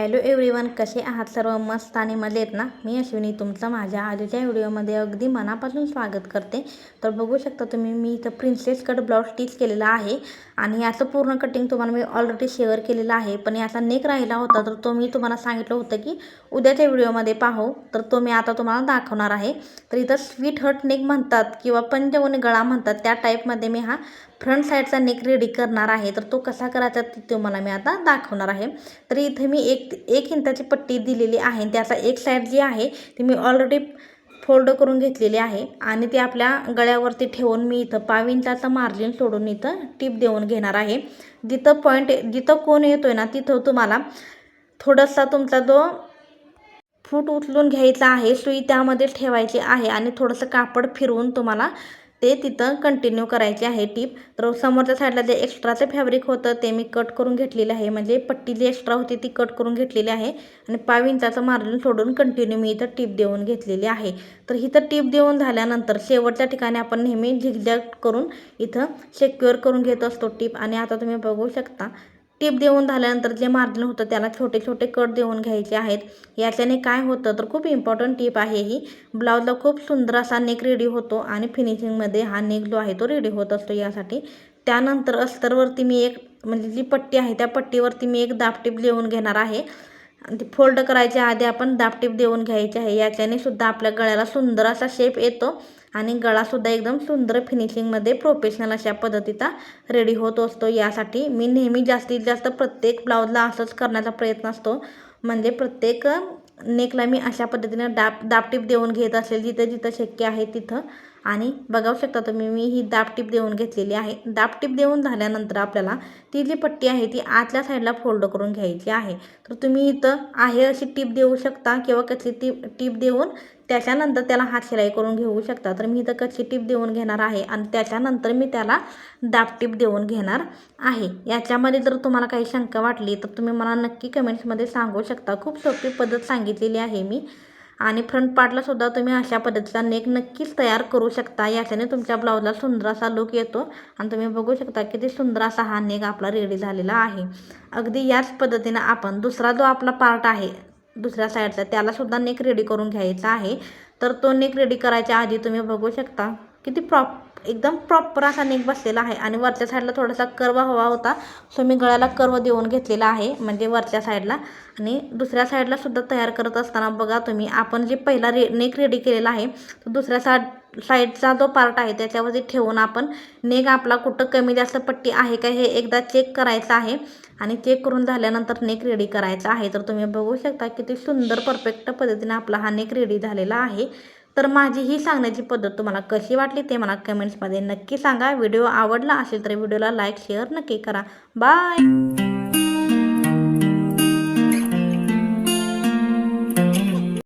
Hello everyone, कसे आहात सर्व? मस्त आणि मजेत ना? मी अश्विनी तुमचं माझ्या आजच्या व्हिडिओमध्ये अगदी मनापासून स्वागत करते. तर बघू शकता तुम्ही, मी इथं प्रिन्सेस कट ब्लाउज स्टिच केलेला आहे आणि याचं पूर्ण कटिंग तुम्हाला मी ऑलरेडी शेअर केलेलं आहे. पण याचा नेक राहिला होता, तर तो मी तुम्हाला सांगितलं होतं की उद्याच्या व्हिडिओमध्ये पाहू, तर तो मी आता तुम्हाला दाखवणार आहे. तर इथं स्वीट हर्ट नेक म्हणतात किंवा पंचवणी गळा म्हणतात, त्या टाईपमध्ये मी हा फ्रंट साईडचा नेक रेडी करणार आहे. तर तो कसा करायचा ते तुम्हाला मी आता दाखवणार आहे. तर इथे मी एक इंचाची पट्टी दिलेली आहे. त्याचा एक साईड जी आहे ती मी ऑलरेडी फोल्ड करून घेतलेली आहे आणि ती आपल्या गळ्यावरती ठेवून मी इथं 5 इंचाचा मार्जिन सोडून इथं टिप देऊन घेणार आहे. जिथं कोण येतोय ना, तिथं तुम्हाला थोडासा तुमचा जो फूट उचलून घ्यायचा आहे, सुई त्यामध्ये ठेवायची आहे आणि थोडंसं कापड फिरवून तुम्हाला ते तिथं कंटिन्यू करायचे आहे टिप. तर समोरच्या साईडला जे एक्स्ट्राचं फॅब्रिक होतं ते मी कट करून घेतलेलं आहे, म्हणजे पट्टी जी एक्स्ट्रा होती ती कट करून घेतलेली आहे आणि 5 इंचाचं मार्जिन सोडून कंटिन्यू मी इथं टिप देऊन घेतलेली आहे. तर इथं टिप देऊन झाल्यानंतर शेवटच्या ठिकाणी आपण नेहमी झिगझॅग करून इथं सिक्युअर करून घेत असतो टिप. आणि आता तुम्ही बघू शकता, टिप देऊन झाल्यानंतर जे मार्जिन होतं त्याला छोटे छोटे कट देऊन घ्यायचे आहेत. याच्याने काय होतं, तर खूप इम्पॉर्टंट टिप आहे ही. ब्लाऊजला खूप सुंदर असा नेक रेडी होतो आणि फिनिशिंगमध्ये हा नेक जो आहे तो रेडी होत असतो यासाठी. त्यानंतर अस्तरवरती मी एक, म्हणजे जी पट्टी आहे त्या पट्टीवरती मी एक दाबटीप देऊन घेणार आहे. ती फोल्ड करायच्या आधी आपण दाबटीप देऊन घ्यायची आहे. याच्याने सुद्धा आपल्या गळ्याला सुंदर असा शेप येतो आणि गळासुद्धा एकदम सुंदर फिनिशिंगमध्ये प्रोफेशनल अशा पद्धतीचा रेडी होत असतो. यासाठी मी नेहमी जास्तीत जास्त प्रत्येक ब्लाऊजला असंच करण्याचा प्रयत्न असतो, म्हणजे प्रत्येक नेकला मी अशा पद्धतीने दाबटीप देऊन घेत असेल जिथं जिथं शक्य आहे तिथं. आणि बघू शकता तुम्ही, मी ही दाबटीप देऊन घेतलेली आहे. दाबटीप देऊन झाल्यानंतर आपल्याला ती जी पट्टी आहे ती आतल्या साईडला फोल्ड करून घ्यायची आहे. तर तुम्ही इथं आहे अशी टीप देऊ शकता किंवा कच्ची टीप देऊन त्याच्यानंतर त्याला हात शिलाई करून घेऊ शकता. तर मी इथं कच्ची टीप देऊन घेणार आहे आणि त्याच्यानंतर मी त्याला दाबटीप देऊन घेणार आहे. याच्यामध्ये जर तुम्हाला काही शंका वाटली तर तुम्ही मला नक्की कमेंट्समध्ये सांगू शकता. खूप सोपी पद्धत सांगितलेली आहे मी. आणि फ्रंट पार्टला सुद्धा तुम्ही अशा पद्धतीचा नेक नक्कीच तयार करू शकता. याच्याने तुमच्या ब्लाऊजला सुंदर असा लुक येतो आणि तुम्ही बघू शकता किती सुंदर असा हा नेक आपला रेडी झालेला आहे. अगदी याच पद्धतीनं आपण दुसरा जो आपला पार्ट आहे दुसऱ्या साईडचा त्याला सुद्धा नेक रेडी करून घ्यायचा आहे. तर तो नेक रेडी करायच्या आधी तुम्ही बघू शकता किती एकदम प्रॉपर असा नेक बसलेला आहे आणि वरच्या साईडला थोडासा कर्व हवा होता, सो मी गळ्याला कर्व देऊन घेतलेला आहे, म्हणजे वरच्या साईडला. आणि दुसऱ्या साईडला सुद्धा तयार करत असताना बघा तुम्ही, आपण जे पहिला नेक रेडी केलेला आहे तो दुसऱ्या साईडचा जो पार्ट आहे त्याच्यावरती ठेवून आपण नेक आपला कुठं कमी जास्त पट्टी आहे का हे एकदा चेक करायचं आहे आणि चेक करून झाल्यानंतर नेक रेडी करायचा आहे. तर तुम्ही बघू शकता किती सुंदर परफेक्ट पद्धतीने आपला हा नेक रेडी झालेला आहे. तर माझी ही सांगण्याची पद्धत तुम्हाला कशी वाटली ते मला कमेंट्समध्ये नक्की सांगा. व्हिडिओ आवडला असेल तर व्हिडिओला लाईक शेअर नक्की करा. बाय.